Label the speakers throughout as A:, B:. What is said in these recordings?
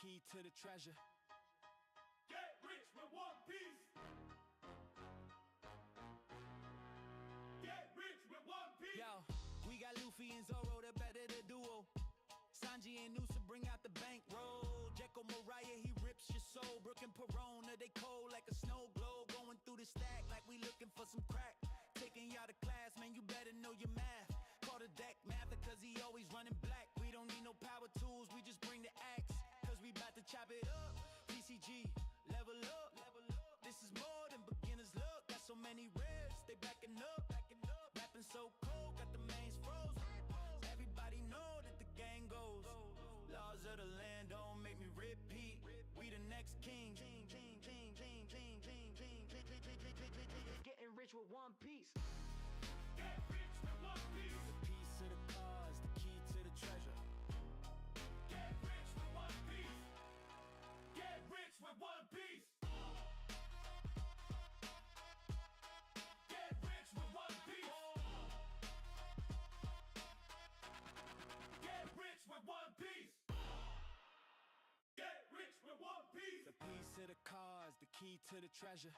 A: key to the treasure.
B: Get rich with one piece. Get rich with one piece.
A: Yo, we got Luffy and Zoro, the better the duo. Sanji and Noosa bring out the bankroll. Jekyll Mariah, he rips your soul. Brooke and Perona, they cold like a snow globe. Going through the stack like we looking for some crack. Taking y'all to class, man, you better know your math. Call the deck mather, cause he always running black. We don't need no power tools, we just bring the axe. Cause we bout to chop it up. PCG, level up. This is more than beginner's luck. Got so many ribs, they backing up. Rapping so cold, got the mains froze. Everybody know that the gang goes. Laws of the land don't make me repeat. We the next king. Getting rich with one piece.
B: Get rich with one piece.
A: The piece of the cause, the key to the treasure.
B: Get rich with one piece. Get rich with one piece. Get rich with one piece. Get rich with one piece. Get rich with one piece.
A: The piece of the cause, the key to the treasure.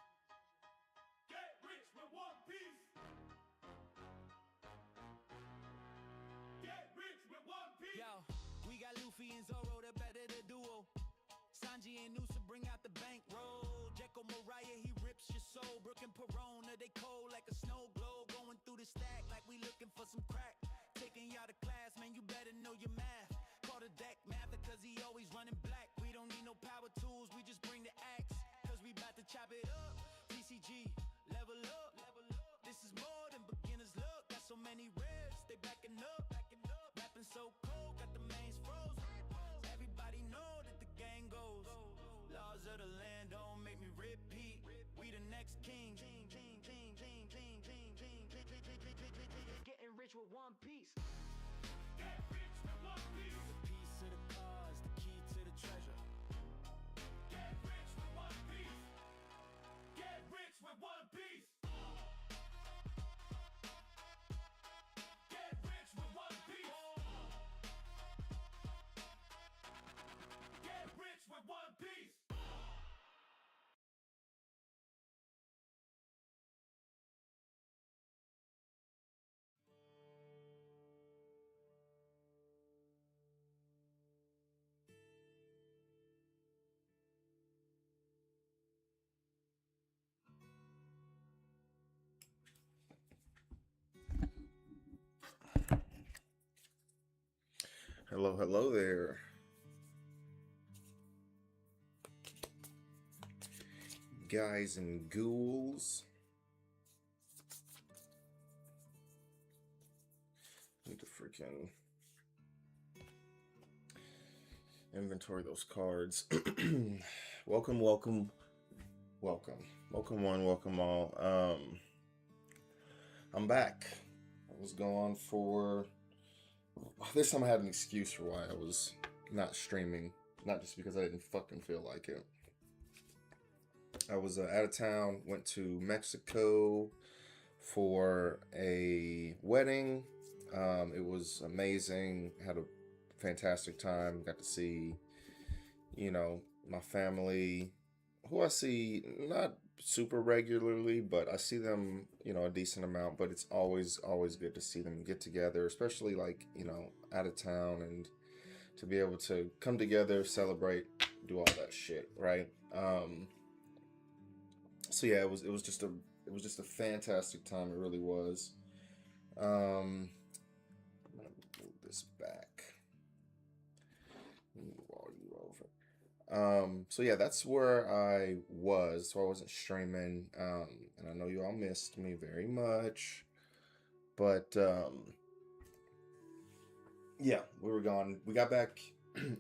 B: Get rich with one piece. Get rich with one piece.
A: Yo, we got Luffy and Zoro, the better the duo. Sanji and Noosa bring out the bankroll. Jekyll Mariah, he rips your soul. Brooke and Perona, they cold like a snow globe. Going through the stack like we looking for some crack. Taking y'all to class, man, you better know your math. Call the deck mather, cause he always running black. We don't need no power tools, we just bring the axe. Cause we bout to chop it up. PCG, level up. This is more than beginner's luck. Got so many ribs, they backing up. Rapping so cold, got the mains froze. Everybody know that the gang goes. Laws of the land don't make me repeat. We the next king. Getting rich with one piece.
B: Get rich with one piece.
A: The piece of the cause, the key to the treasure.
B: Get rich with one piece. Get rich with one piece. Get rich with one piece. Get rich with one piece.
C: Hello there. Guys and ghouls. Need to freaking inventory those cards. Welcome one, welcome all. I'm back. I was gone for this time. I had an excuse for why I was not streaming, not just because I didn't fucking feel like it. I was out of town, went to Mexico for a wedding. It was amazing. Had a fantastic time. Got to see, my family, who I see not super regularly, but I see them, a decent amount. But it's always good to see them get together, especially out of town, and to be able to come together, celebrate, do all that shit, right? So yeah, it was just a fantastic time. It really was. I'm gonna move this back. Roll you over. So yeah, that's where I was. So I wasn't streaming. And I know you all missed me very much. But yeah, we were gone. We got back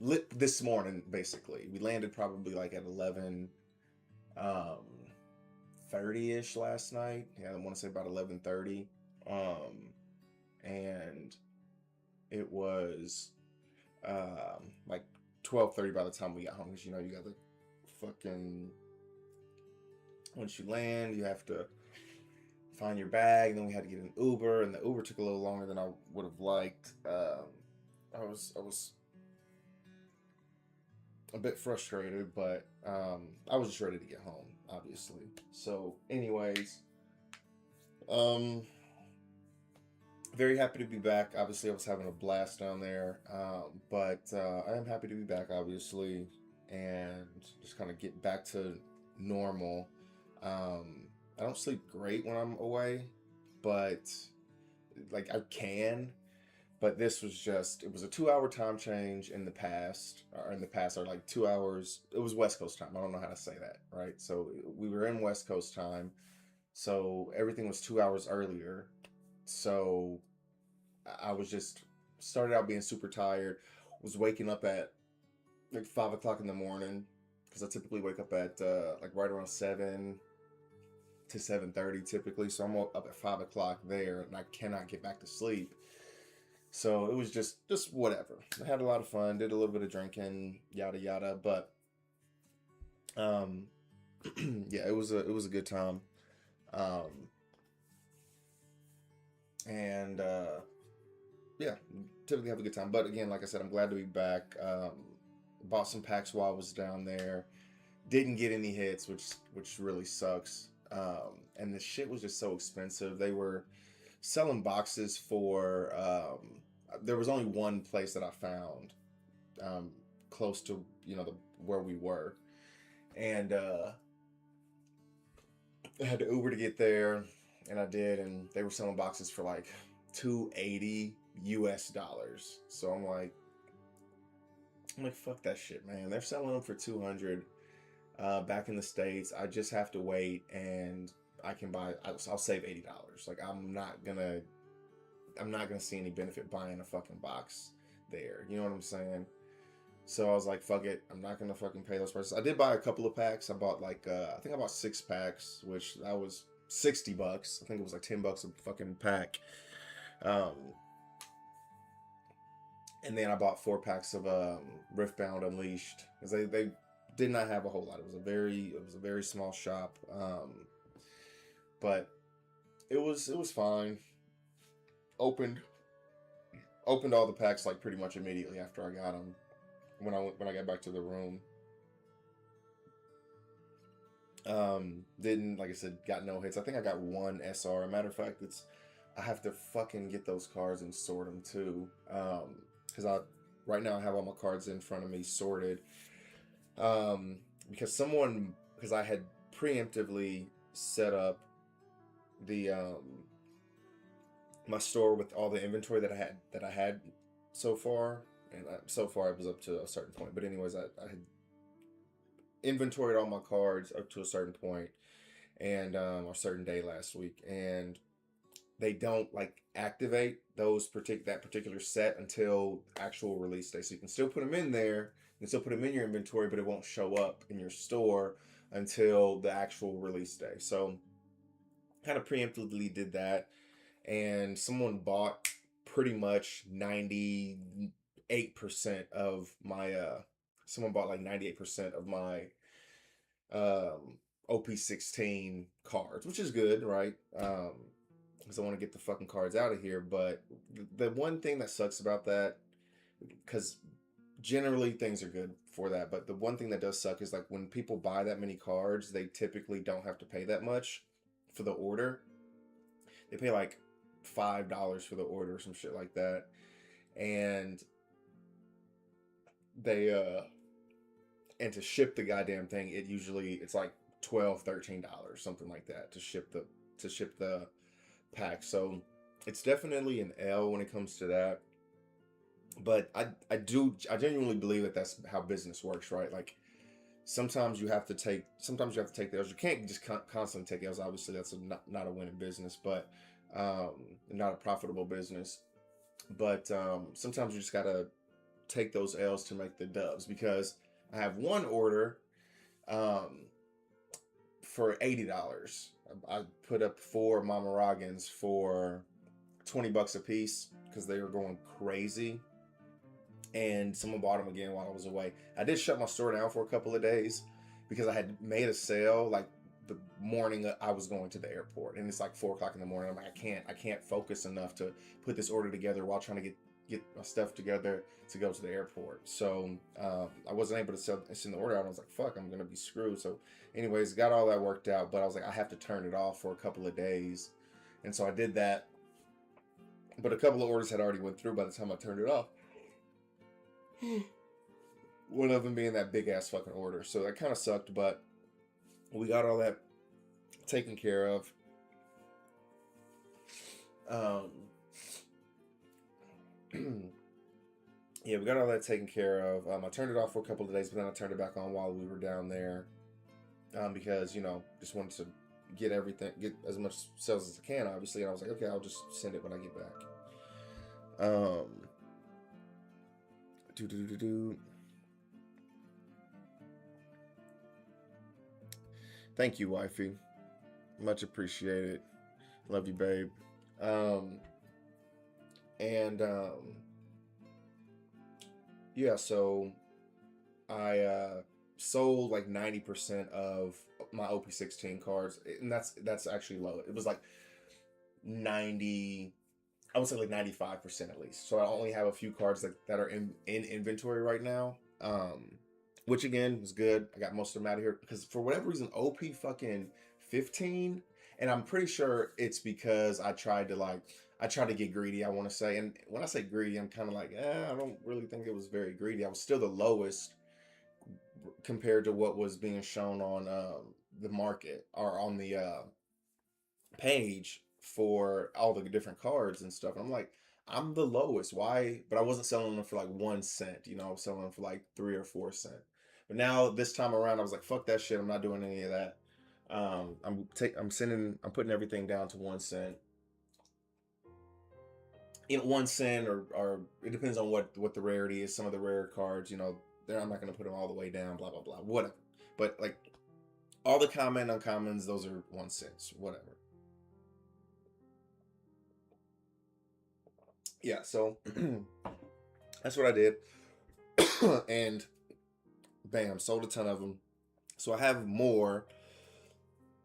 C: lit this morning, basically. We landed probably at 11 30-ish last night. Yeah, I want to say about 11:30. And it was 12:30 by the time we got home, because you got the fucking, once you land, you have to find your bag, and then we had to get an Uber, and the Uber took a little longer than I would have liked. I was a bit frustrated, but I was just ready to get home, obviously. So, anyways, um, very happy to be back. Obviously, I was having a blast down there, but I am happy to be back, obviously, and just kind of get back to normal. I don't sleep great when I'm away, but like I can. But this was just, it was a 2 hour time change or like 2 hours. It was West Coast time. I don't know how to say that, right? So we were in West Coast time. So everything was 2 hours earlier. So I was just, started out being super tired, was waking up at like 5 o'clock in the morning because I typically wake up at like right around 7 to 7:30 typically. So I'm up at 5 o'clock there and I cannot get back to sleep. So it was just whatever. I had a lot of fun, did a little bit of drinking, yada yada, but yeah, it was a good time. Um and yeah, typically have a good time. But again, like I said, I'm glad to be back. Bought some packs while I was down there. Didn't get any hits, which really sucks. And the shit was just so expensive. They were selling boxes for there was only one place that I found close to where we were, and I had to Uber to get there, and I did, and they were selling boxes for like $280 US. So I'm like fuck that shit, man. They're selling them for 200 back in the States. I just have to wait, and I can buy. I'll save $80. Like I'm not gonna see any benefit buying a fucking box there. You know what I'm saying? So I was like, fuck it. I'm not gonna fucking pay those prices. I did buy a couple of packs. I bought like I think I bought 6 packs, which that was $60. I think it was like $10 a fucking pack. And then I bought 4 packs of Riftbound Unleashed because they did not have a whole lot. It was a very small shop, but it was fine. Opened all the packs like pretty much immediately after I got them when I got back to the room. Didn't, like I said, got no hits. I think I got 1 SR. A matter of fact, I have to fucking get those cards and sort them too. Because right now I have all my cards in front of me sorted. Because I had preemptively set up the my store with all the inventory that I had so far, and so far it was up to a certain point. But anyways, I had inventoried all my cards up to a certain point, and a certain day last week, and they don't like activate that particular set until actual release day. So you can still put them in there, you can still put them in your inventory, but it won't show up in your store until the actual release day. So kind of preemptively did that, and someone bought pretty much 98% of my someone bought like 98% of my OP-16 cards, which is good, right? Because I want to get the fucking cards out of here. But the one thing that sucks about that, because generally things are good for that, but the one thing that does suck is like when people buy that many cards, they typically don't have to pay that much for the order. They pay like $5 for the order or some shit like that, and and to ship the goddamn thing, it's like $12-13, something like that, to ship the pack. So it's definitely an L when it comes to that. But I genuinely believe that that's how business works, right? Like sometimes you have to take the L's. You can't just constantly take L's. Obviously, that's not a winning business, but not a profitable business. But sometimes you just gotta take those L's to make the dubs. Because I have one order for $80. I put up 4 Mama Roggins for $20 a piece because they were going crazy. And someone bought them again while I was away. I did shut my store down for a couple of days because I had made a sale like the morning I was going to the airport, and it's like 4 o'clock in the morning. I'm like, I can't focus enough to put this order together while trying to get my stuff together to go to the airport. So I wasn't able to send the order out. And I was like, fuck, I'm gonna be screwed. So anyways, got all that worked out, but I was like, I have to turn it off for a couple of days. And so I did that. But a couple of orders had already went through by the time I turned it off. One of them being that big ass fucking order. So that kind of sucked, but we got all that taken care of. Yeah, we got all that taken care of. I turned it off for a couple of days, but then I turned it back on while we were down there. Because, just wanted to get as much sales as I can, obviously. And I was like, okay, I'll just send it when I get back. Thank you, wifey. Much appreciated. Love you, babe. Yeah, so I sold like 90% of my OP-16 cards, and that's actually low. It was like 90, I would say like 95% at least. So I only have a few cards that are in inventory right now, which again is good. I got most of them out of here because for whatever reason, OP fucking 15, and I'm pretty sure it's because I tried to get greedy, I want to say. And when I say greedy, I'm kind of like, I don't really think it was very greedy. I was still the lowest compared to what was being shown on the market or on the page for all the different cards and stuff. And I'm like, I'm the lowest. Why? But I wasn't selling them for like 1 cent. I was selling them for like 3 or 4 cents. But now this time around, I was like, fuck that shit. I'm not doing any of that. I'm putting everything down to 1 cent. 1 cent or it depends on what the rarity is. Some of the rare cards, I'm not going to put them all the way down, blah, blah, blah, whatever. But like all the common uncommons, those are 1 cent, whatever. Yeah, so that's what I did. And bam, sold a ton of them. So I have more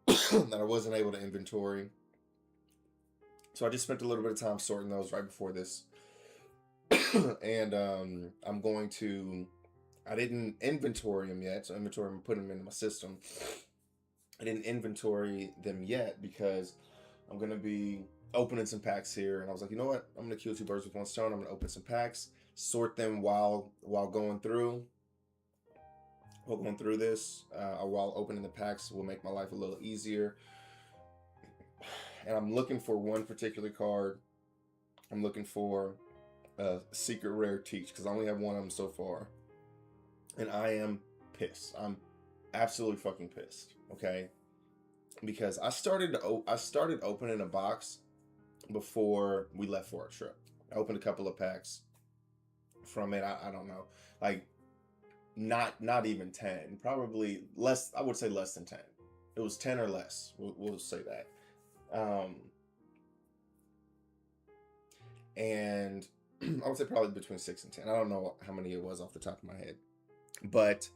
C: that I wasn't able to inventory. So I just spent a little bit of time sorting those right before this. And I didn't inventory them yet. So I'm putting them into my system. I didn't inventory them yet because I'm going to be opening some packs here. And I was like, you know what? I'm going to kill 2 birds with 1 stone. I'm going to open some packs, sort them while going through. While going through this, while opening the packs will make my life a little easier. And I'm looking for one particular card. I'm looking for a secret rare Teach because I only have one of them so far. And I am pissed. I'm absolutely fucking pissed. Okay, because I started opening a box before we left for our trip. I opened a couple of packs from it. I don't know, like not even 10, probably less. I would say less than 10. It was 10 or less. We'll say that. And I would say probably between 6 and 10. I don't know how many it was off the top of my head, but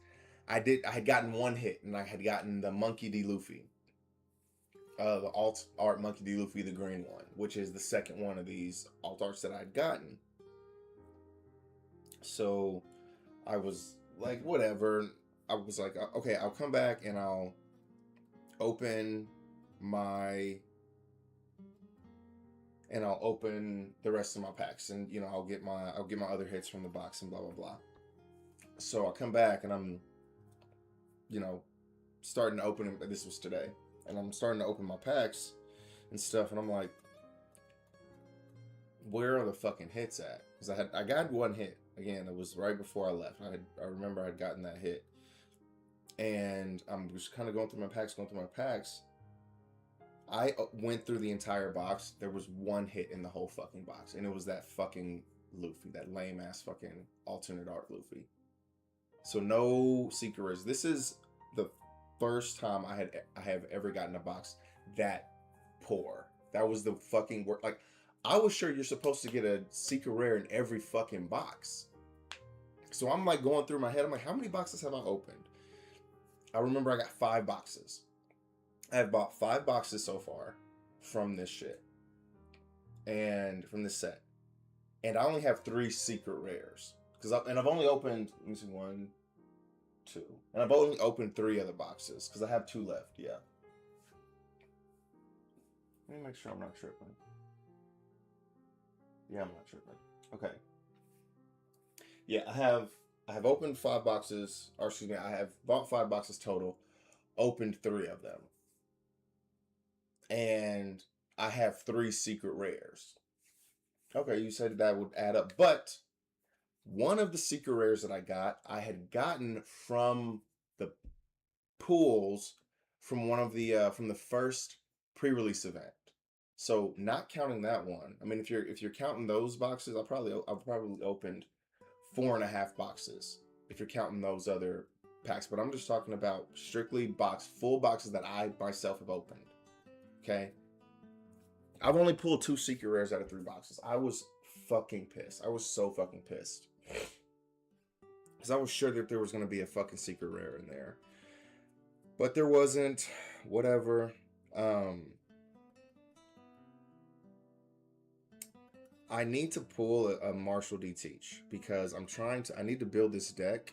C: I had gotten one hit, and I had gotten the Monkey D. Luffy, the alt art Monkey D. Luffy, the green one, which is the second one of these alt arts that I'd gotten. So I was like, whatever. I was like, okay, I'll come back and I'll open the rest of my packs, and I'll get my other hits from the box and blah blah blah. So I come back and I'm starting to open them. This was today, and I'm starting to open my packs and stuff, and I'm like, where are the fucking hits at? Because I got one hit again. It was right before I left. I remember I'd gotten that hit, and I'm just kind of going through my packs. I went through the entire box. There was one hit in the whole fucking box, and it was that fucking Luffy, that lame ass fucking alternate art Luffy. So no secret rares. This is the first time I have ever gotten a box that poor. That was the fucking work. Like, I was sure you're supposed to get a secret rare in every fucking box. So I'm like going through my head. I'm like, how many boxes have I opened? I remember I got 5 boxes. I have bought 5 boxes so far from this shit. And from this set. and I only have 3 secret rares and I've only opened, let me see, 1, 2, and I've only opened 3 other boxes because I have 2 left. Yeah. Let me make sure I'm not tripping. Yeah, I'm not tripping. Okay. Yeah, I have opened 5 boxes, or excuse me, I have bought 5 boxes total, opened 3 of them, and I have 3 secret rares. Okay, you said that would add up, but one of the secret rares that I had gotten from the pools from one of from the first pre-release event. So not counting that one. I mean, if you're counting those boxes, I've probably opened 4.5 boxes if you're counting those other packs. But I'm just talking about strictly full boxes that I myself have opened. Okay. I've only pulled 2 secret rares out of 3 boxes. I was fucking pissed. I was so fucking pissed. Because I was sure that there was going to be a fucking secret rare in there. But there wasn't. Whatever. I need to pull a Marshall D Teach. Because I need to build this deck.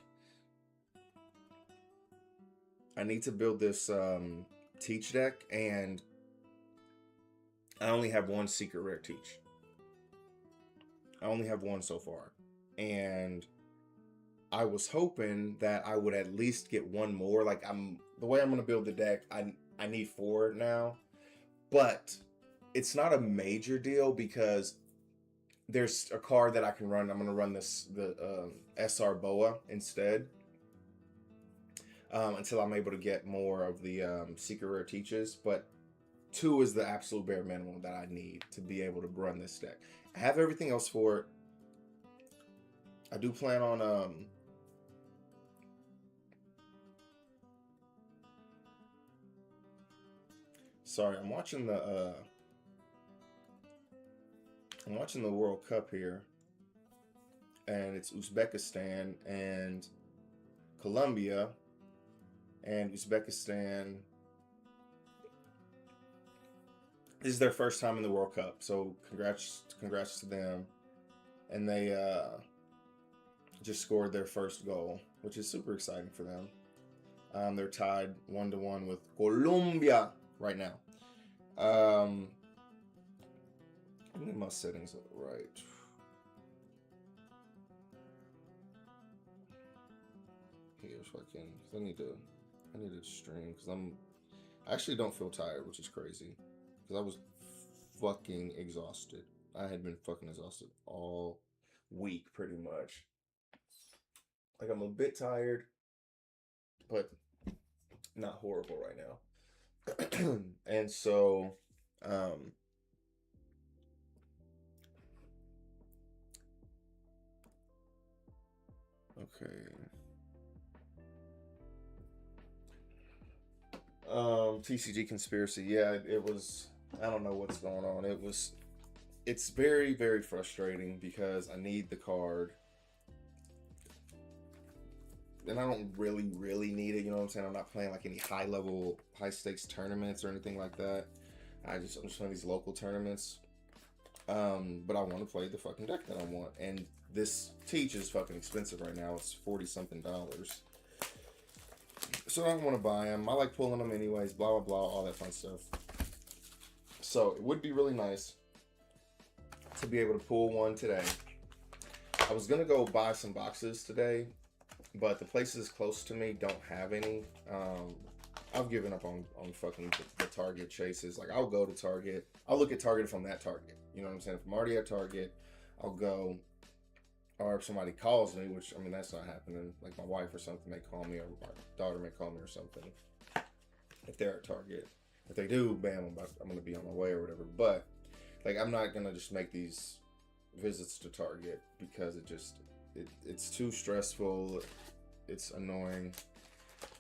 C: I need to build this Teach deck. And I only have 1 secret rare Teach. I only have 1 so far. And I was hoping that I would at least get 1 more. Like, the way I'm going to build the deck, I need 4 now. But it's not a major deal because there's a card that I can run. I'm going to run the SR Boa instead. Until I'm able to get more of the secret rare Teaches. But 2 is the absolute bare minimum that I need to be able to run this deck. I have everything else for it. I do plan on sorry, I'm watching the World Cup here, and it's Uzbekistan and Colombia, and Uzbekistan. This is their first time in the World Cup, so congrats to them. And they just scored their first goal, which is super exciting for them. They're tied 1-1 with Colombia right now. Let me get my settings right. Here's fucking. I need to stream because I actually don't feel tired, which is crazy. Because I was fucking exhausted. I had been fucking exhausted all week, pretty much. Like, I'm a bit tired, but not horrible right now. And so, okay. TCG Conspiracy. Yeah, it was. I don't know what's going on. It's very, very frustrating because I need the card. And I don't really need it, you know what I'm saying? I'm not playing like any high stakes tournaments or anything like that. I'm just playing these local tournaments. But I want to play the fucking deck that I want. And this Teach is fucking expensive right now. It's $40-something. So I don't want to buy them. I like pulling them anyways, blah, blah, blah, all that fun stuff. So it would be really nice to be able to pull one today. I was going to go buy some boxes today, but the places close to me don't have any. I've given up on fucking the Target chases. Like, I'll go to Target. I'll look at Target from that Target. You know what I'm saying? If I'm already at Target, I'll go. Or if somebody calls me, which, I mean, that's not happening. Like, my wife or something may call me, or my daughter may call me or something. If they're at Target. If they do, bam, I'm going to be on my way or whatever. But, like, I'm not going to just make these visits to Target because it's too stressful. It's annoying.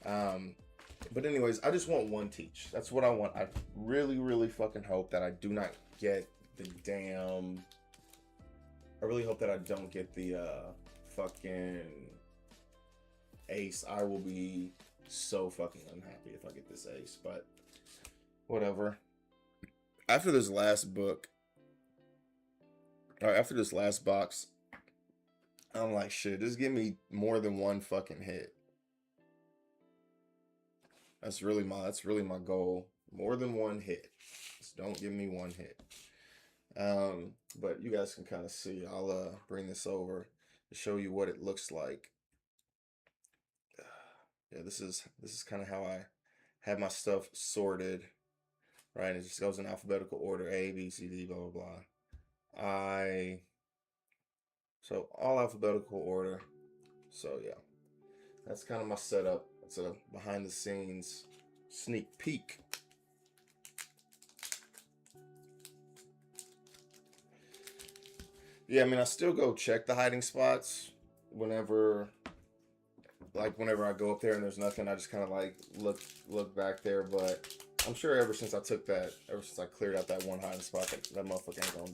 C: But anyways, I just want one Teach. That's what I want. I really, really fucking hope that I do not get the damn... I really hope that I don't get the fucking ace. I will be so fucking unhappy if I get this ace, but whatever. After this last book, All right, after this last box, I'm like, shit, just give me more than one fucking hit. That's really my goal. More than one hit. Just don't give me one hit. But you guys can kind of see. I'll bring this over to show you what it looks like. Yeah, this is kind of how I have my stuff sorted. Right, it just goes in alphabetical order: A, B, C, D, blah blah blah. So all alphabetical order. So yeah, that's kind of my setup. It's a behind the scenes sneak peek. Yeah, I mean, I still go check the hiding spots whenever I go up there and there's nothing. I just kind of like look back there, but I'm sure ever since I cleared out that one hiding spot, that motherfucker ain't gonna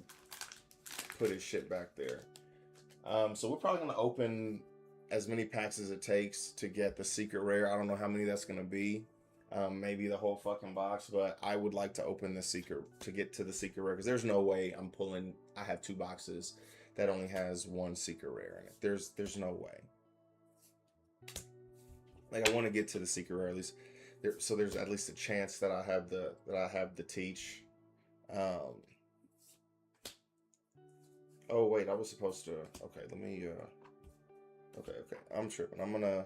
C: put his shit back there. So we're probably gonna open as many packs as it takes to get the secret rare. I don't know how many that's gonna be. Maybe the whole fucking box, but I would like to open the secret to get to the secret rare, because there's no way I have 2 boxes that only has 1 secret rare in it. There's no way. Like, I want to get to the secret rare at least, so there's at least a chance that I have the teach. Oh wait, I was supposed to. Okay, let me. Okay, I'm tripping. I'm gonna.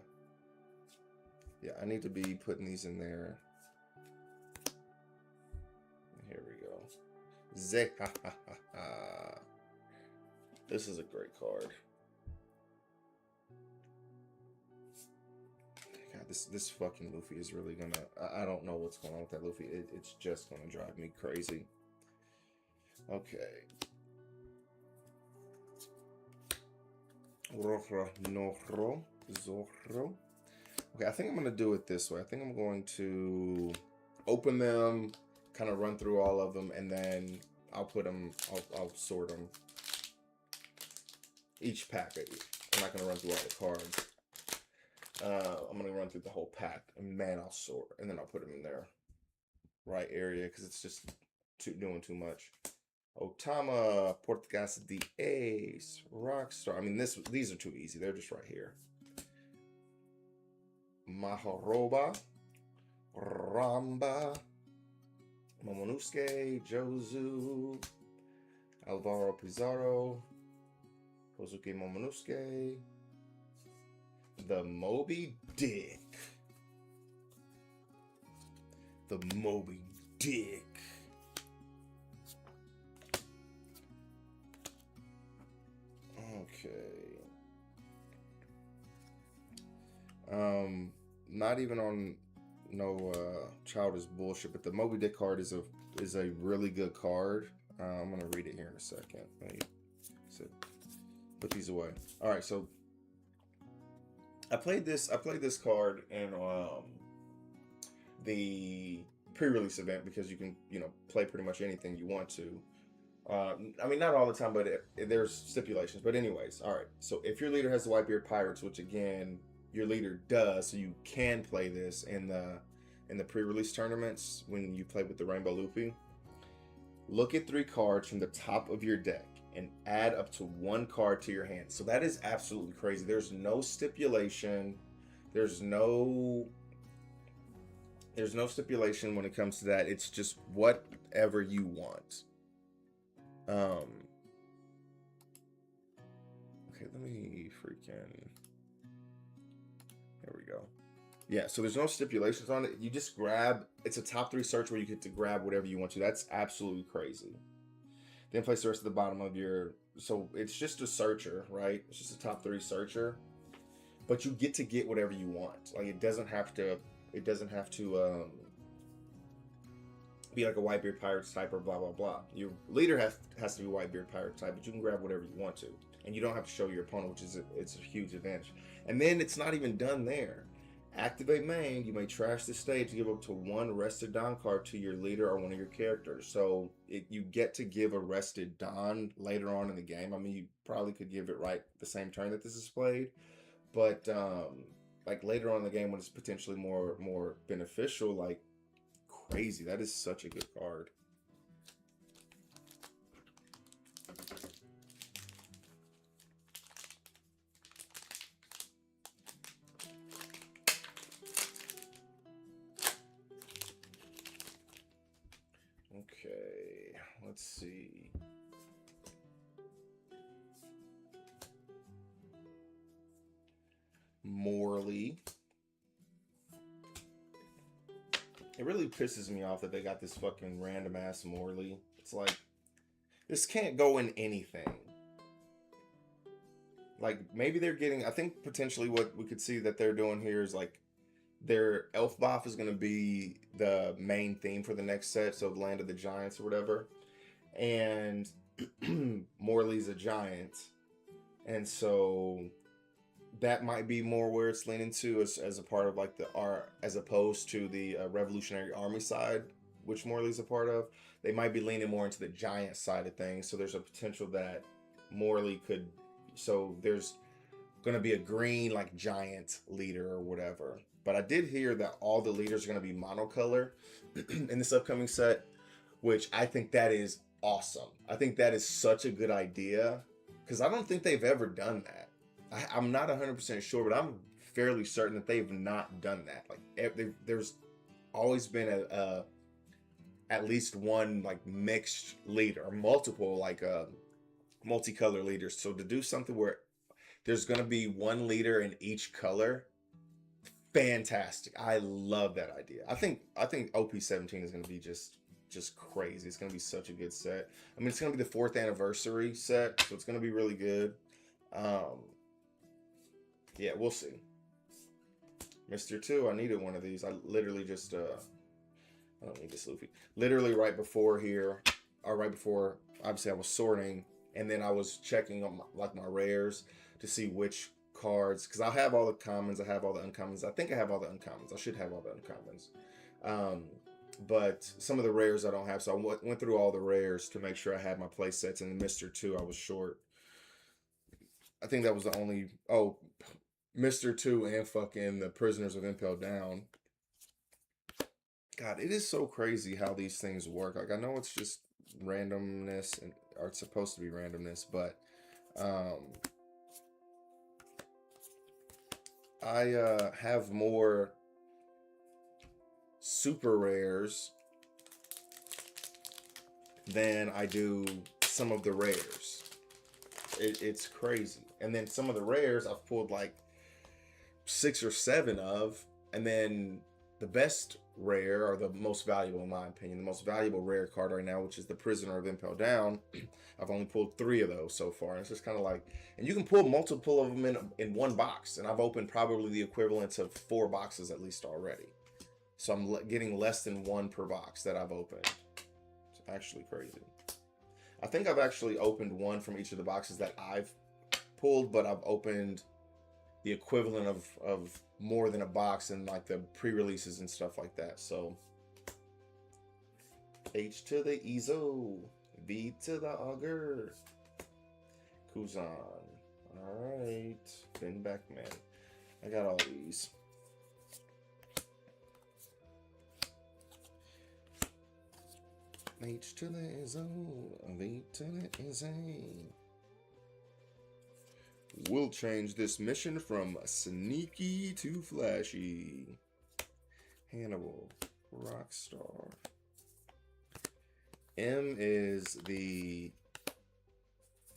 C: Yeah, I need to be putting these in there. Here we go. This is a great card. God, this fucking Luffy is really gonna. I don't know what's going on with that Luffy. It's just gonna drive me crazy. Okay. Zorro. Okay, I think I'm gonna do it this way. I think I'm going to open them, kind of run through all of them, and then I'll put them. I'll sort them. Each pack. I'm not gonna run through all the cards. I'm gonna run through the whole pack, and man, I'll sort, and then I'll put them in their right area, because it's just doing too much. Otama, Portugas de Ace, Rockstar. I mean, these are too easy. They're just right here. Mahoroba, Ramba, Momonosuke, Jozu, Alvaro Pizarro, Kozuki Momonosuke, the Moby Dick. The Moby Dick. Okay. Not even on no childish bullshit, but the Moby Dick card is a really good card. I'm gonna read it here in a second. Put these away. All right, so I played this card in the pre-release event, because you can play pretty much anything you want to. I mean, not all the time, but there's stipulations. But anyways, all right. So if your leader has the Whitebeard Pirates, which again your leader does, so you can play this in the pre-release tournaments when you play with the Rainbow Luffy. Look at 3 cards from the top of your deck and add up to 1 card to your hand. So that is absolutely crazy. There's no stipulation. There's no stipulation when it comes to that. It's just whatever you want. Okay, let me freaking. There we go. Yeah, so there's no stipulations on it. You just grab. It's a top 3 search where you get to grab whatever you want to. That's absolutely crazy. Then place the rest at the bottom of your. So it's just a searcher, right? It's just a top 3 searcher, but you get to get whatever you want. Like, it doesn't have to. It doesn't have to. Be like a Whitebeard Pirates type or blah blah blah. Your leader has to be Whitebeard Pirate type, but you can grab whatever you want to, and you don't have to show your opponent, which is it's a huge advantage. And then it's not even done there. Activate main. You may trash the stage to give up to 1 rested Don card to your leader or one of your characters. So you get to give a rested Don later on in the game. I mean, you probably could give it right the same turn that this is played, but like later on in the game when it's potentially more beneficial, like. Crazy. That is such a good card. Okay, let's see. Morley. It really pisses me off that they got this fucking random ass Morley. It's like, this can't go in anything. Like, maybe they're getting, I think potentially what we could see that they're doing here is like, their elf buff is going to be the main theme for the next set, so the Land of the Giants or whatever. And Morley's a giant. And so that might be more where it's leaning to as a part of like the art, as opposed to the Revolutionary Army side, which Morley's a part of. They might be leaning more into the giant side of things. So there's a potential that Morley could. So there's going to be a green like giant leader or whatever. But I did hear that all the leaders are going to be monocolor in this upcoming set, which I think that is awesome. I think that is such a good idea because I don't think they've ever done that. I'm not 100% sure, but I'm fairly certain that they've not done that. Like there's always been a at least one like mixed leader or multiple like multicolor leaders. So to do something where there's going to be one leader in each color, fantastic. I love that idea. I think OP-17 is going to be just crazy. It's going to be such a good set. I mean, it's going to be the 4th anniversary set, so it's going to be really good. Yeah, we'll see. Mr. 2, I needed one of these. I literally just, I don't need this Luffy. Literally right before here, or right before, obviously I was sorting, and then I was checking on my rares to see which cards, because I have all the commons, I have all the uncommons. I think I have all the uncommons. I should have all the uncommons. But some of the rares I don't have, so I went through all the rares to make sure I had my play sets, and Mr. 2 I was short. I think that was the only, Mr. 2 and fucking the Prisoners of Impel Down. God, it is so crazy how these things work. Like, I know it's just randomness, or it's supposed to be randomness, but I have more super rares than I do some of the rares. It's crazy. And then some of the rares I've pulled like 6 or 7 of, and then the best rare, or the most valuable in my opinion, the most valuable rare card right now, which is the Prisoner of Impel Down, I've only pulled 3 of those so far. And it's just kind of like, and you can pull multiple of them in one box, and I've opened probably the equivalent of 4 boxes at least already. So I'm getting less than 1 per box that I've opened. It's actually crazy. I think I've actually opened 1 from each of the boxes that I've pulled, but I've opened the equivalent of more than a box in like the pre-releases and stuff like that. So H to the Ezo, V to the Augur, Kuzan. All right, Finn Beckman. I got all these. H to the Ezo, V to the Ezo. We'll change this mission from sneaky to flashy. Hannibal, Rockstar. M is the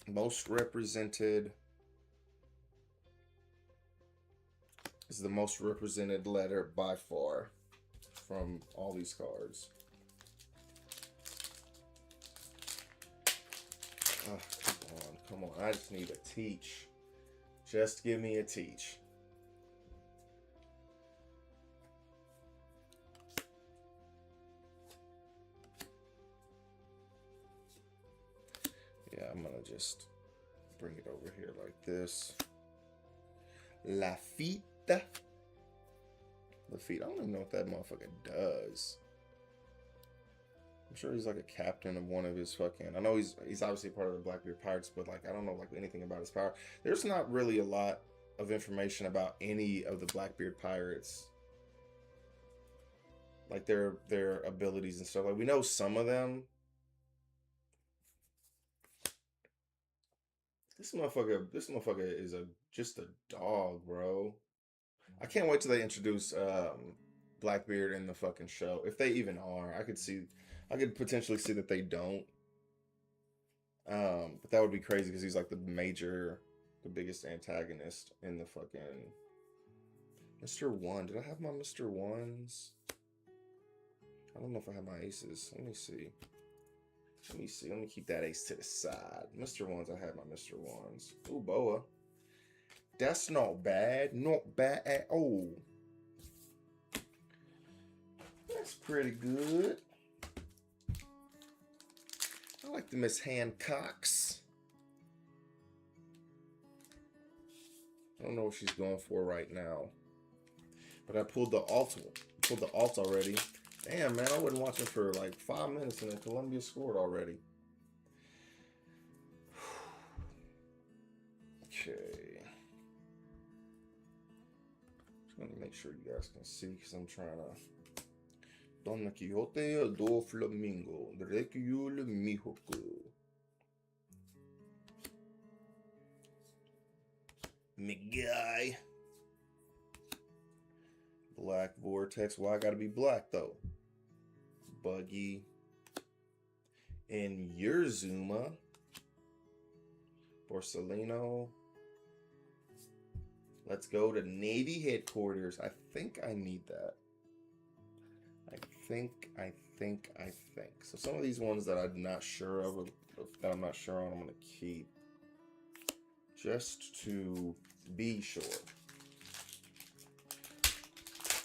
C: most represented. Is the most represented letter by far from all these cards. Oh, come on. I just need a teach. Just give me a teach. Yeah, I'm gonna just bring it over here like this. Lafitte. Lafitte. I don't even know what that motherfucker does. I'm sure he's like a captain of one of his fucking. I know he's obviously part of the Blackbeard Pirates, but like I don't know like anything about his power. There's not really a lot of information about any of the Blackbeard Pirates, like their abilities and stuff. Like we know some of them. This motherfucker is just a dog, bro. I can't wait till they introduce Blackbeard in the fucking show. If they even are, I could see I could potentially see that they don't. But that would be crazy because he's like the biggest antagonist in the fucking Mr. One. Did I have my Mr. Ones? I don't know if I have my aces. Let me see. Let me keep that ace to the side. Mr. Ones, I have my Mr. Ones. Ooh, Boa. That's not bad. Not bad at all. That's pretty good. I like the Miss Hancocks. I don't know what she's going for right now. But I pulled the alt. Pulled the alt already. Damn, man, I wasn't watching for like 5 minutes and then Colombia scored already. Okay. Just gonna make sure you guys can see because I'm trying to. Don Quixote do Flamingo. Recule Mihoku. Me guy. Black Vortex. Why I gotta be black though? Buggy. And Yurzuma. Borsellino. Let's go to Navy headquarters. I think I need that. I think. So some of these ones that I'm not sure of, that I'm not sure on, I'm gonna keep. Just to be sure.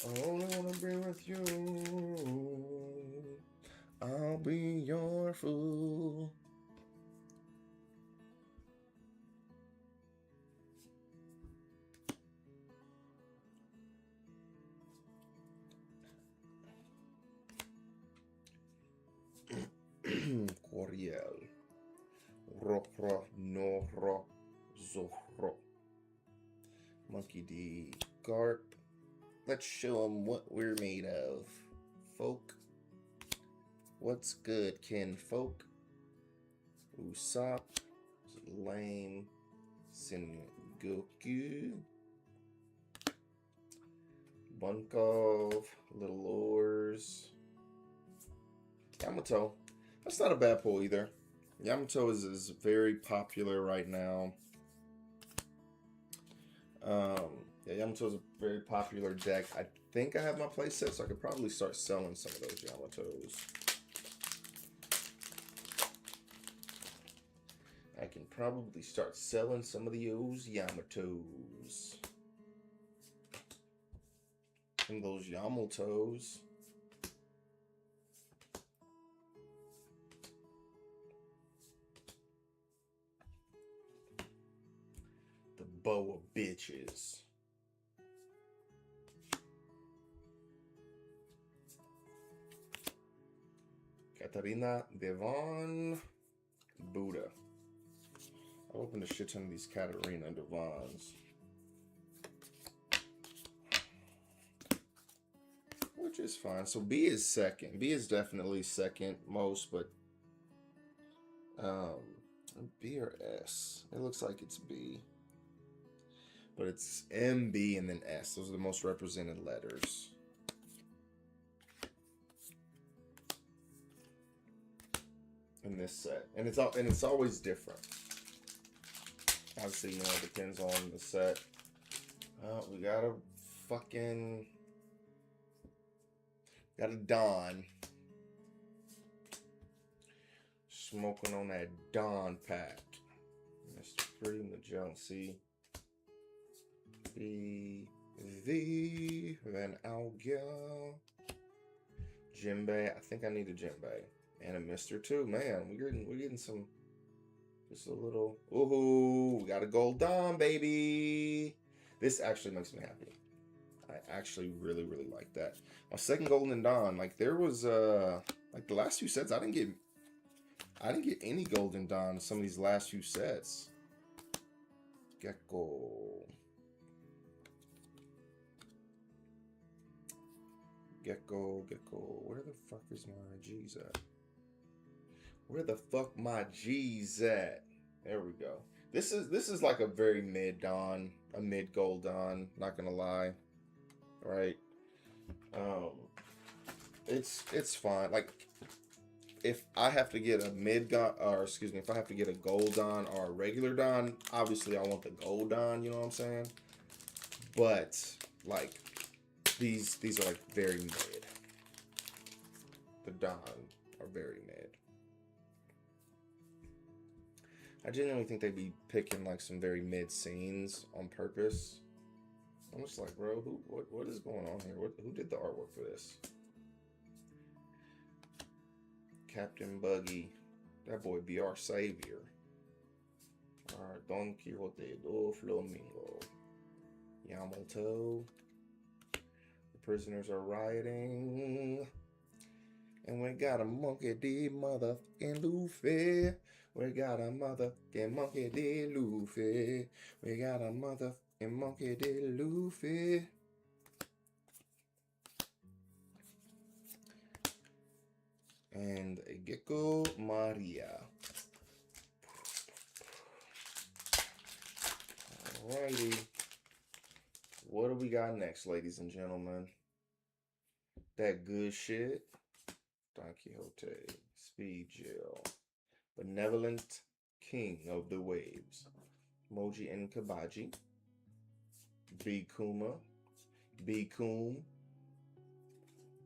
C: All I wanna be with you. I'll be your fool. Coriel. Ro, no, ro, zohro. Monkey D. Garp. Let's show them what we're made of. Folk. What's good, kinfolk? Usopp. Lame. Sengoku. Bunkov. Little Oars. Yamato. That's not a bad pull either. Yamato is very popular right now. Yeah, Yamato's a very popular deck. I think I have my play set, so I could probably start selling some of those Yamatos. I can probably start selling some of those Yamatos. Some of those Yamatos. The boa bitches. Katarina Devon Buddha. I opened a shit ton of these Katarina Devons. Which is fine. So B is second. B is definitely second most, but B or S? It looks like it's B. But it's M, B, and then S. Those are the most represented letters. In this set. And it's always different. Obviously, you know, it depends on the set. We got a fucking... Got a Don. Smoking on that Don pack. Mr. Pretty Magellan. See? The Van Algia. Jinbei. I think I need a Jinbei. And a Mr. too. Man, we're getting some... Just a little... Ooh, we got a gold Don, baby! This actually makes me happy. I actually really, really like that. My second golden Don, like there was like the last few sets, I didn't get any golden Don some of these last few sets. Gecko. Where the fuck is my G's at? Where the fuck my G's at? There we go. This is like a very mid Don, a mid gold Don, not gonna lie. Right? It's fine. Like if I have to get a mid Don, or excuse me, if I have to get a gold Don or a regular Don, obviously I want the gold Don. You know what I'm saying? But like these are like very mid. The Don are very mid. I genuinely think they'd be picking like some very mid scenes on purpose. I'm just like, bro, what is going on here? Who did the artwork for this? Captain Buggy, that boy be our savior. Our Don Quixote do Flamingo. Yamato. The prisoners are rioting. And we got a monkey D motherfucking Luffy. We got a motherfucking monkey D Luffy. We got a motherfucking monkey D Luffy. And a Gecko Maria. Alrighty. What do we got next, ladies and gentlemen? That good shit. Don Quixote. Speed Gel. Benevolent King of the Waves. Moji and Kabaji. B Kuma. B Coom.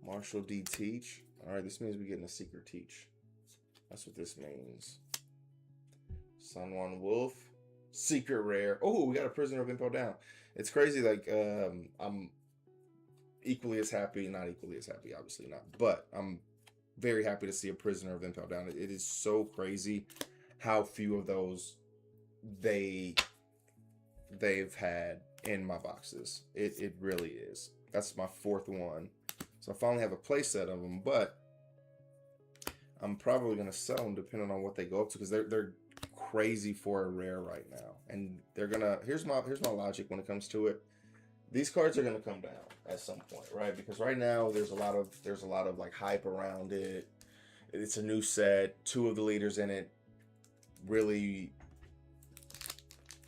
C: Marshall D Teach. Alright, this means we're getting a secret teach. That's what this means. San Juan Wolf. Secret rare. Oh, we got a Prisoner of Impel Down. It's crazy, like, I'm equally as happy, not equally as happy, obviously not, but I'm very happy to see a Prisoner of Impel Down. It is so crazy how few of those they've had in my boxes. It really is. That's my fourth one. So I finally have a playset of them, but I'm probably gonna sell them depending on what they go up to, because they're crazy for a rare right now, and they're gonna. Here's my logic when it comes to it. These cards are gonna come down at some point, right? Because right now there's a lot of like hype around it. It's a new set. 2 of the leaders in it really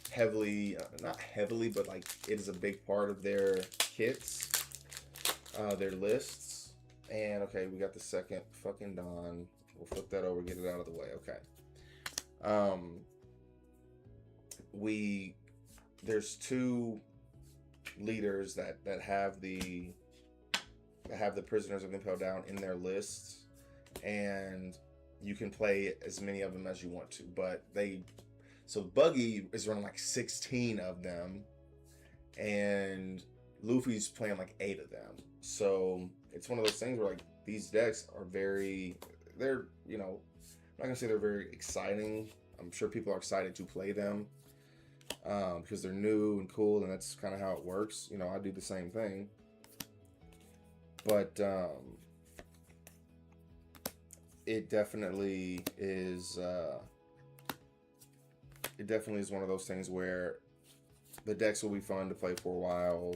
C: heavily, not heavily, but like it is a big part of their kits. Their lists. And okay, we got the second fucking Don. We'll flip that over, get it out of the way. Okay. There's 2 leaders that have the Prisoners of Impel Down in their lists, and you can play as many of them as you want to. But so Buggy is running like 16 of them, and Luffy's playing like 8 of them. So it's one of those things where like these decks are they're, you know, I'm not gonna say they're very exciting. I'm sure people are excited to play them because they're new and cool, and that's kind of how it works. You know, I do the same thing. But it definitely is. It definitely is one of those things where the decks will be fun to play for a while.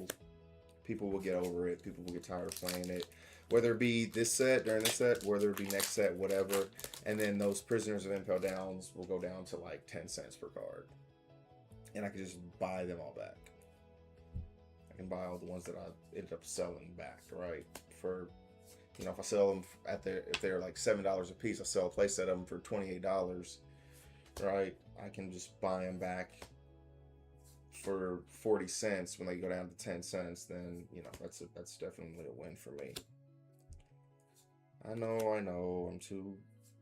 C: People will get over it. People will get tired of playing it. Whether it be this set, during this set, whether it be next set, whatever. And then those Prisoners of Impel Downs will go down to like 10 cents per card. And I can just buy them all back. I can buy all the ones that I ended up selling back, right? For, you know, if I sell them if they're like $7 a piece, I sell a playset of them for $28, right? I can just buy them back for 40 cents when they go down to 10 cents. Then, you know, that's definitely a win for me. I know, I'm too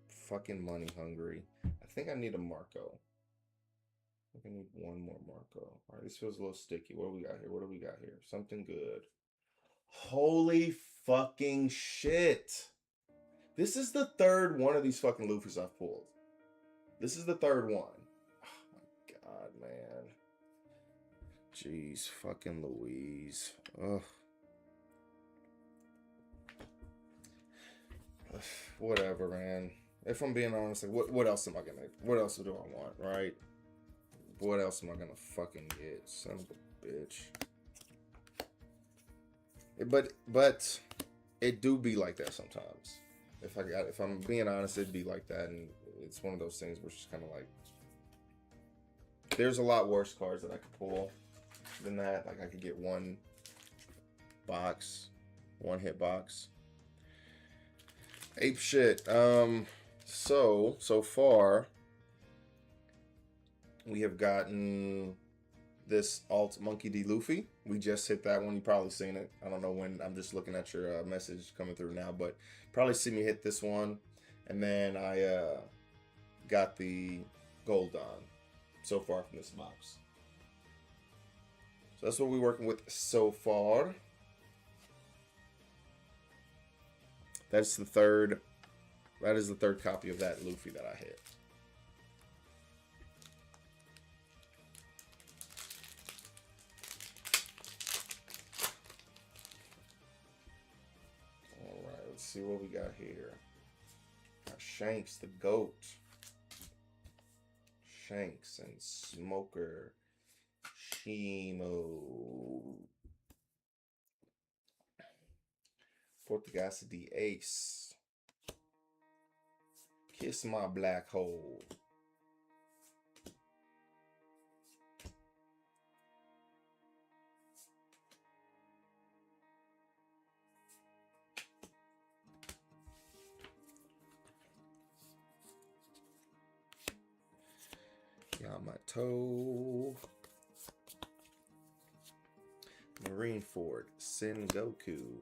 C: fucking money hungry. I think I need a Marco. I think I need one more Marco. All right, this feels a little sticky. What do we got here? Something good. Holy fucking shit. This is the third one of these fucking Luffys I've pulled. This is the third one. Oh my god, man. Jeez, fucking Louise. Ugh. Whatever, man. If I'm being honest, like, what else am I gonna? What else do I want, right? What else am I gonna fucking get? Son of a bitch. But it do be like that sometimes. If I'm being honest, it'd be like that, and it's one of those things where it's just kind of like, there's a lot worse cards that I could pull than that. Like I could get one hit box. Ape shit. So far we have gotten this alt Monkey D Luffy. We just hit that one. You probably seen it. I don't know when. I'm just looking at your message coming through now, but probably see me hit this one. And then I got the Gold on so far from this box. So that's what we're working with so far. That's the third. That is the third copy of that Luffy that I hit. All right, let's see what we got here. Got Shanks the Goat. Shanks and Smoker. Shimo. Portuguese the Ace. Kiss my black hole. Yamato. Marineford. Sengoku.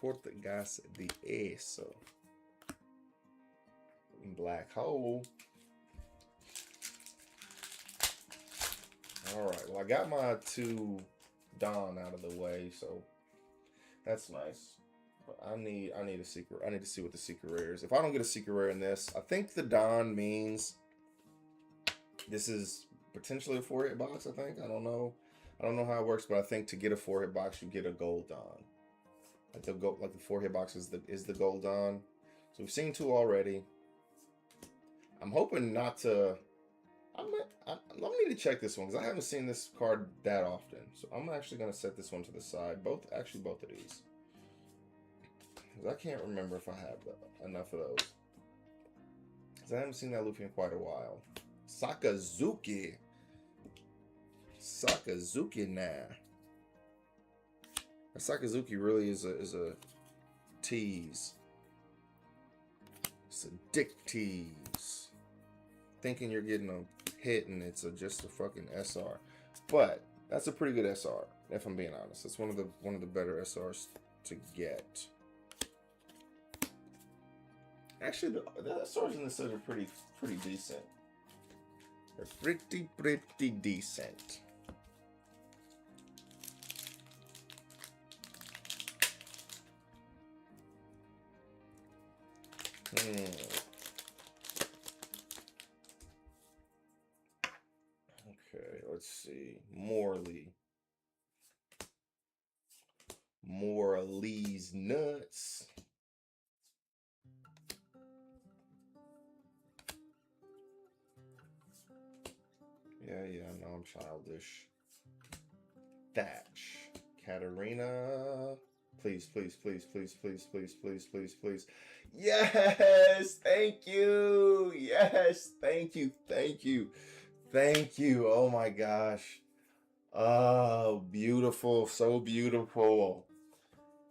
C: Portuguese de Eso. Black Hole. Alright, well I got my 2 Dawn out of the way, so that's nice. But I need a secret. I need to see what the secret rare is. If I don't get a secret rare in this, I think the Dawn means this is potentially a 4-hit box, I think. I don't know how it works, but I think to get a 4-hit box you get a Gold Dawn. Like the 4-hit box is the Gold Dawn. So we've seen 2 already. I'm hoping not to. I need to check this one because I haven't seen this card that often. So I'm actually gonna set this one to the side. Both of these. Because I can't remember if I have enough of those. Because I haven't seen that Luffy in quite a while. Sakazuki. Sakazuki now. Sakazuki really is a tease. It's a dick tease. Thinking you're getting a hit and it's just a fucking SR. But that's a pretty good SR, if I'm being honest. It's one of the better SRs to get. Actually, the SRs in this set are pretty decent. They're pretty decent. Okay, let's see. Morley's nuts. Yeah, no, I'm childish. Thatch. Katarina. Please. Yes! Thank you! Yes! Thank you. Oh my gosh. Oh, beautiful. So beautiful.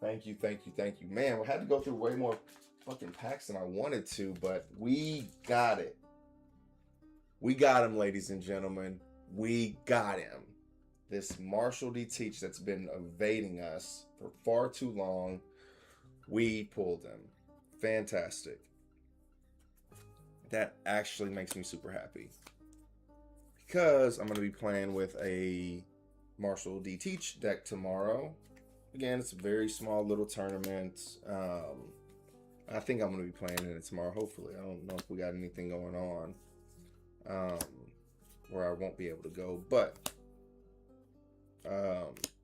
C: Thank you. Man, we had to go through way more fucking packs than I wanted to, but we got it. We got him, ladies and gentlemen. We got him. This Marshall D. Teach that's been evading us for far too long. We pulled him. Fantastic. That actually makes me super happy. Because I'm going to be playing with a Marshall D. Teach deck tomorrow. Again, it's a very small little tournament. I think I'm going to be playing in it tomorrow, hopefully. I don't know if we got anything going on where I won't be able to go. But,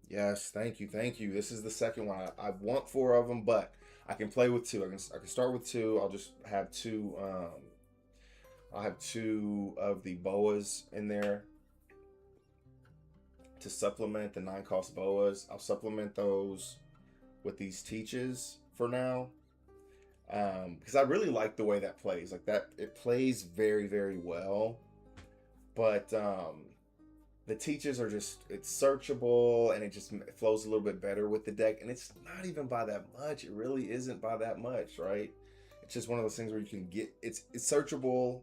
C: yes, thank you. This is the second one. I want 4 of them, but I can play with 2. I can start with 2. I'll just have 2. I'll have 2 of the boas in there to supplement the 9-cost boas. I'll supplement those with these teaches for now. Because I really like the way that plays. Like that, it plays very, very well. But the teachers are just, it's searchable, and it just flows a little bit better with the deck. And it's not even by that much. It really isn't by that much, right? It's just one of those things where you can get, it's searchable.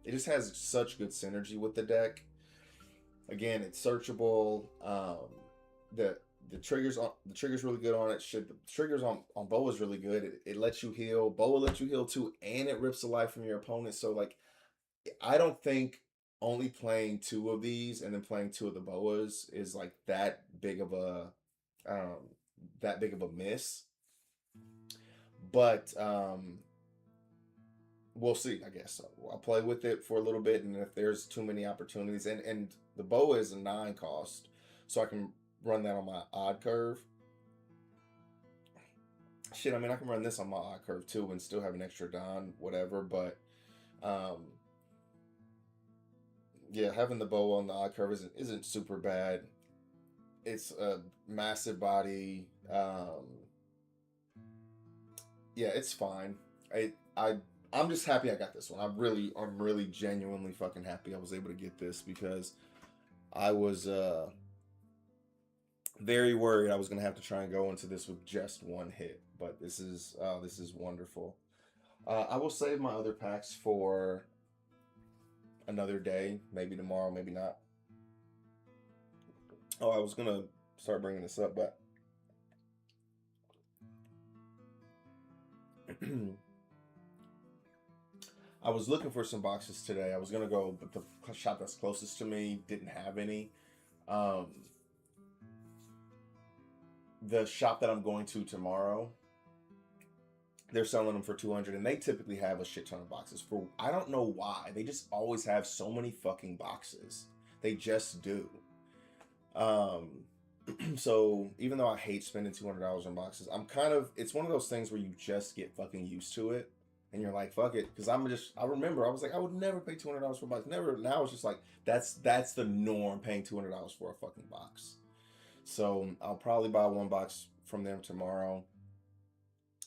C: It just has such good synergy with the deck. Again, it's searchable. The trigger's really good on it. The triggers on Boa is really good. It lets you heal. Boa lets you heal too, and it rips the life from your opponent. So like, I don't think only playing 2 of these and then playing 2 of the Boas is like that big of a miss. But we'll see, I guess. I'll play with it for a little bit, and if there's too many opportunities, and the Boa is a 9 cost, so I can run that on my odd curve. Shit, I mean, I can run this on my odd curve too and still have an extra Don, whatever, but yeah, having the Boa on the odd curve isn't super bad. It's a massive body. Yeah, it's fine. I'm just happy I got this one. I'm really genuinely fucking happy I was able to get this, because I was very worried I was gonna have to try and go into this with just 1 hit. But this is wonderful. I will save my other packs for another day, maybe tomorrow, maybe not. Oh, I was gonna start bringing this up, but I was looking for some boxes today. I was gonna go, but the shop that's closest to me didn't have any. The shop that I'm going to tomorrow, they're selling them for $200, and they typically have a shit ton of boxes. For I don't know why, they just always have so many fucking boxes. They just do. So even though I hate spending $200 on boxes, it's one of those things where you just get fucking used to it, and you're like, fuck it, because I remember I was like, I would never pay $200 for a box, never. Now it's just like that's the norm, paying $200 for a fucking box. So I'll probably buy 1 box from them tomorrow,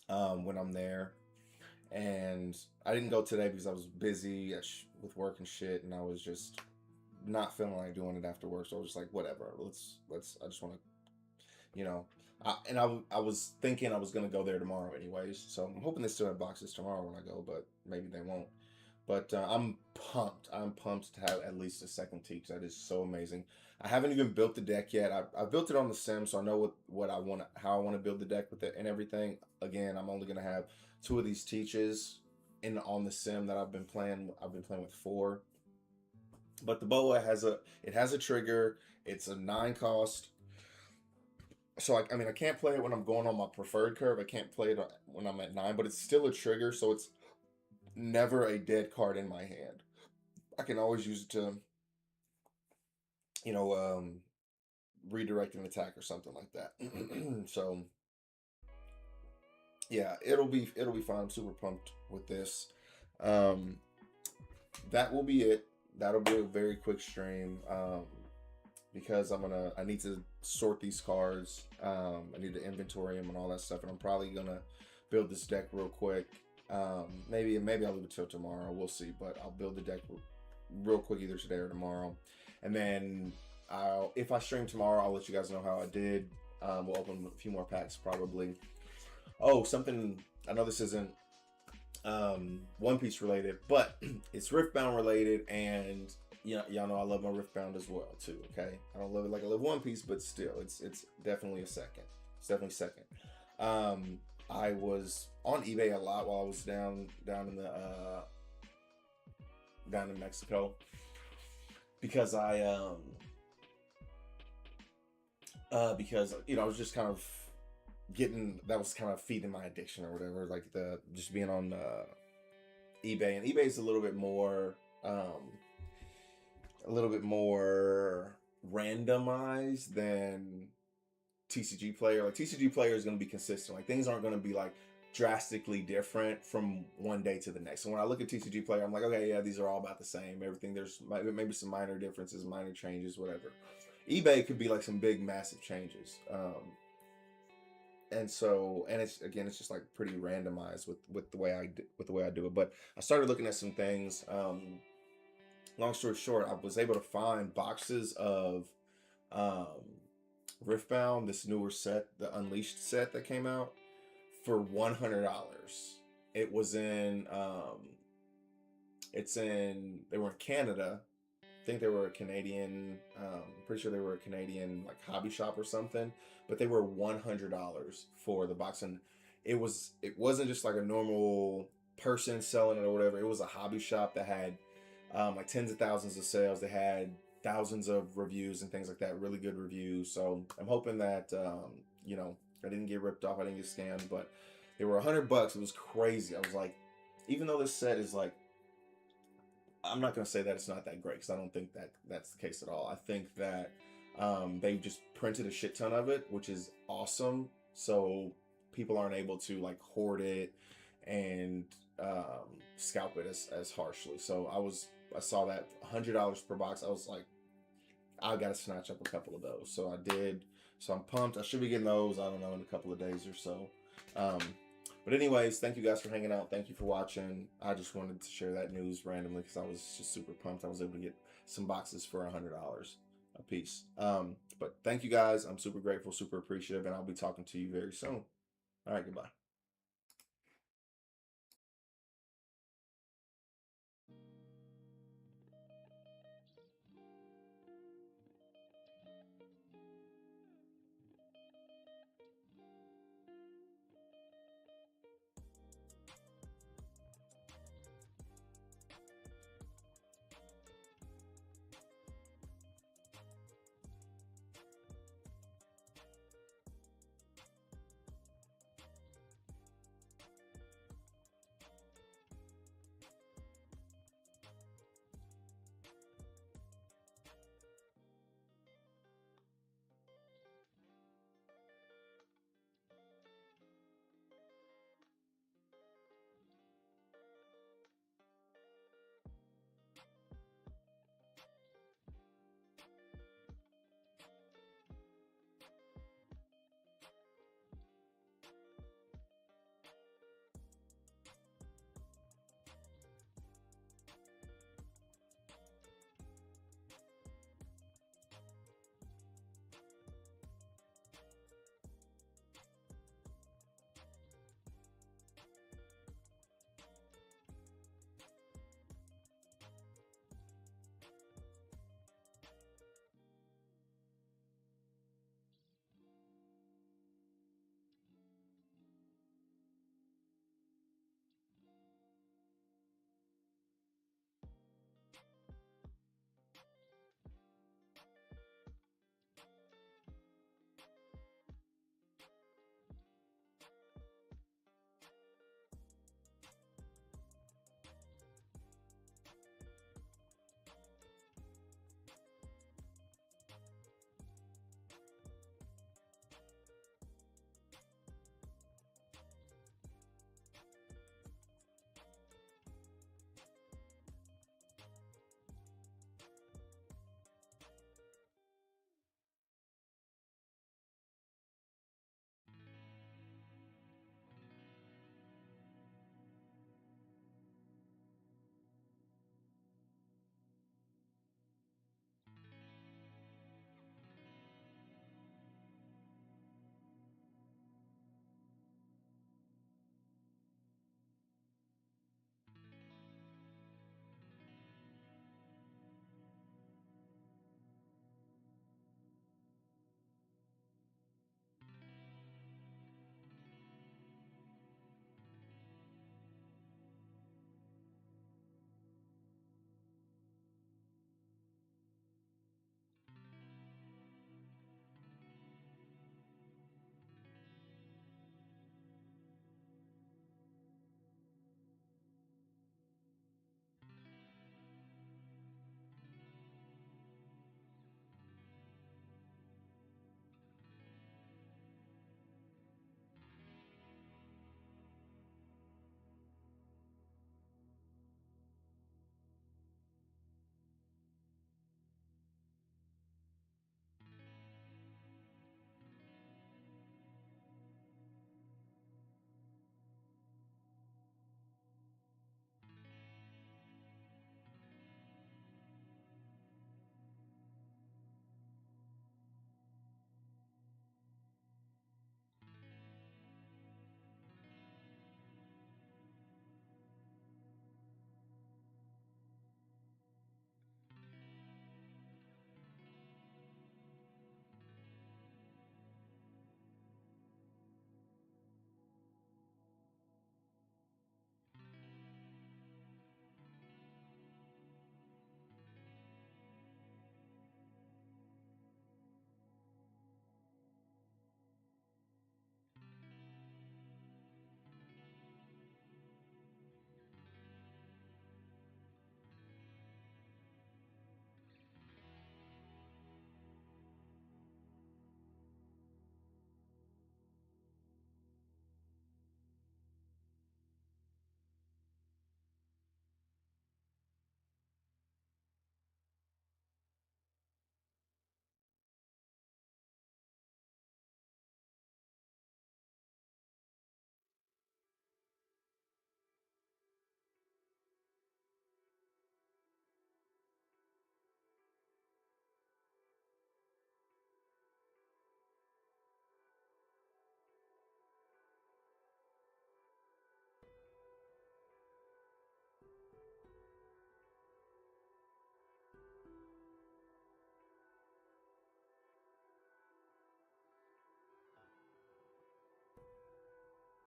C: when I'm there. And I didn't go today because I was busy with work and shit, and I was just not feeling like doing it after work. So I was just like, whatever, let's. I just want to, I was thinking I was gonna go there tomorrow anyways. So I'm hoping they still have boxes tomorrow when I go, but maybe they won't. But I'm pumped. I'm pumped to have at least a second teach. That is so amazing. I haven't even built the deck yet. I built it on the sim, so I know what I want, how I want to build the deck with it and everything. Again, I'm only gonna have 2 of these teaches on the sim that I've been playing. I've been playing with 4. But the Boa has a trigger. It's a 9 cost. So I mean, I can't play it when I'm going on my preferred curve. I can't play it when I'm at 9, but it's still a trigger, so it's never a dead card in my hand. I can always use it to, redirect an attack or something like that. So yeah, it'll be fun. I'm super pumped with this. That will be it. That'll be a very quick stream, because I need to sort these cards. I need to inventory them and all that stuff, and I'm probably gonna build this deck real quick. Maybe I'll leave it till tomorrow. We'll see, but I'll build the deck real quick either today or tomorrow, and then if I stream tomorrow, I'll let you guys know how I did. We'll open a few more packs probably. Oh, something, I know this isn't One Piece related, but it's Riftbound related, and y'all know I love my Riftbound as well too. Okay, I don't love it like I love One Piece, but still, it's definitely a second. It's definitely second. I was on eBay a lot while I was down in Mexico, because I was just kind of that was kind of feeding my addiction or whatever, like just being on eBay. And eBay is a little bit more randomized than TCG Player. Like TCG Player is going to be consistent. Like things aren't going to be like drastically different from one day to the next. So when I look at TCG Player, I'm like, okay, yeah, these are all about the same. Everything, there's maybe some minor differences, minor changes, whatever. eBay could be like some big, massive changes. And it's just like pretty randomized with the way I do it. But I started looking at some things. long story short, I was able to find boxes of um, Riftbound, this newer set, the Unleashed set that came out, for $100. It was in they were in Canada. I think they were a Canadian, pretty sure they were a Canadian like hobby shop or something, but they were $100 for the box. And it wasn't just like a normal person selling it or whatever. It was a hobby shop that had like tens of thousands of sales. They had thousands of reviews and things like that, really good reviews. So I'm hoping that I didn't get ripped off, I didn't get scammed, but they were $100. It was crazy. I was like, even though this set is like, I'm not going to say that it's not that great, because I don't think that that's the case at all. I think that they just printed a shit ton of it, which is awesome. So people aren't able to like hoard it and scalp it as harshly. So I saw that $100 per box. I was like, I got to snatch up a couple of those. So I did. So I'm pumped. I should be getting those, I don't know, in a couple of days or so. But anyways, thank you guys for hanging out. Thank you for watching. I just wanted to share that news randomly because I was just super pumped. I was able to get some boxes for $100 a piece. But thank you guys. I'm super grateful, super appreciative, and I'll be talking to you very soon. All right, goodbye.